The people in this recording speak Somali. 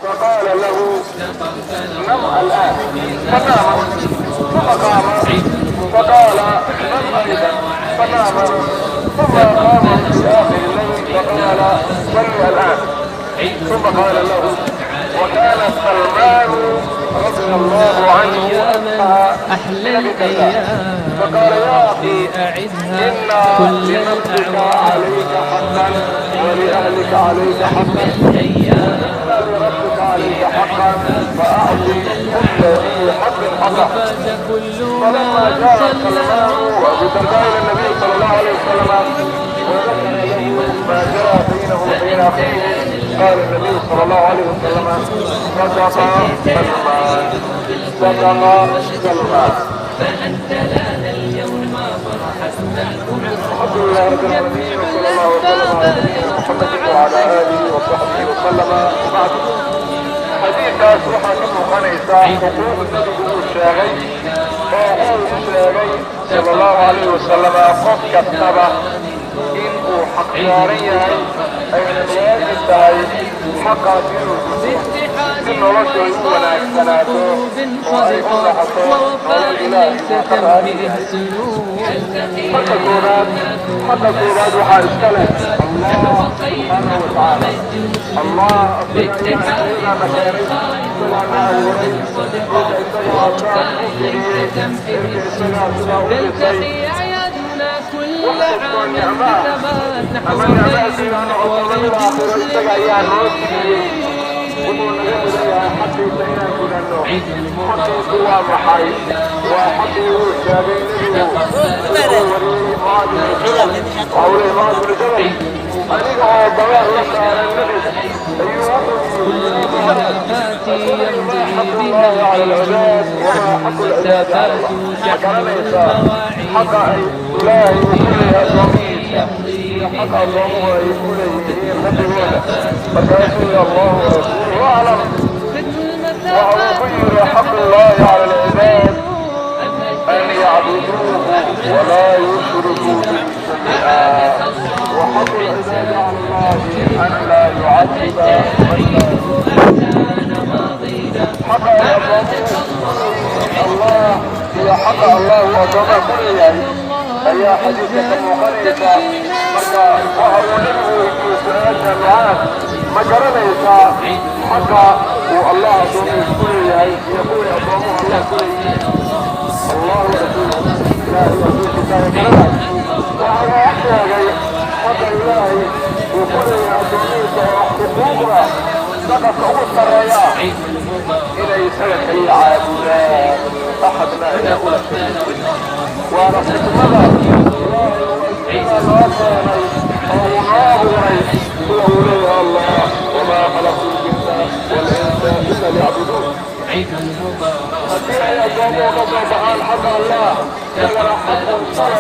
فقال له نم الآن فنام ثم قام فقال نم أيضا فنام ثم قام في آخر الليل فقال صل الآن ثم قال له وكان سلمان رضي الله عنه أحلى الأيام فقال يا أخي أعدها إن كل لنفسك الأعوام عليك حقا ولأهلك عليك حقا الأيام إن لربك عليك حقا فأعطي كل ذي حق حقه فاز كل فلما من جاء صلى سلمان وأبو الدرداء إلى النبي صلى الله عليه وسلم وذكر له ما جرى بينه وبين أخيه قال النبي صلى الله عليه وسلم صدق سلمان صدق سلمان. فأنت لنا اليوم فرحتنا الحمد لله رب العالمين وصلى الله وسلم على نبينا محمد وعلى اله وصحبه وسلم وبعد حديث waxaa ka muuqanaysaa xuquuq nabigu uu sheegay oo uu sheegay sala allahu calayhi wasalam qof kastaba in uu xaq saaran yahay ayna waajib tahay xaqaas inuu si nolosha ay u wanaagsanaato oo ay u raxato nolol ilaahi xaqa koobaad waxaa iska leh allah subxaanahu watacaala allah asaga nakeenay isagaa abuuray isaga isagoo asaan u geliyey isagaa sidaa u dhisay wax kastoo nicmo ah ama nicmadiina noqoto lamida aakhiro isaga ayaa noo siiyey wuxuu naga mudan yahay xaqiisa inaan gudanno xaqiisu waa maxay waa xaqii uu sheegay nebigu wariyey mucaad ibnu jabal waxa uu leeyay mucaad ibnu jabal aniga oo dabeer la saaran nebiga ayuu wuxuu yidhi mucaad atadri maa xaqu llahi cala alcibaad wamaa xaqu lcibaadi cala allah ma garanaysaa xaqa ay ilaahay uu ku leeyahay addoomihiisa iyo xaqa addoomuhu ay ku leeyihiin rabbigooda markaasuu yidhi allahu warasuuluhu aclam waxa uu ku yidhi xaqu llahi cala alcibaad an yacbuduuhu walaa yushrikuu bihi shay'a وحق العباد على الله أن لا يعذب من لا حق الله هي حق الله وضمى كل يعني هي حديثة مقرية مركا وهو نبه في سؤالنا معاه مجرى ليس حق والله ضمى كل يعني يقول أضمه الله كل الله ورسوله لا يقول كتاب وهو يحتاج حق الله وكل أدميك وحقوقها سقط أول الرياء إلى يسلك هي عابدان أحدنا إلى أولى ورسول ماذا الله الله وما خلقت الجن والإنس إلا ليعبدون هذه أيام وقضى حق الله يقرأ حق الصلاة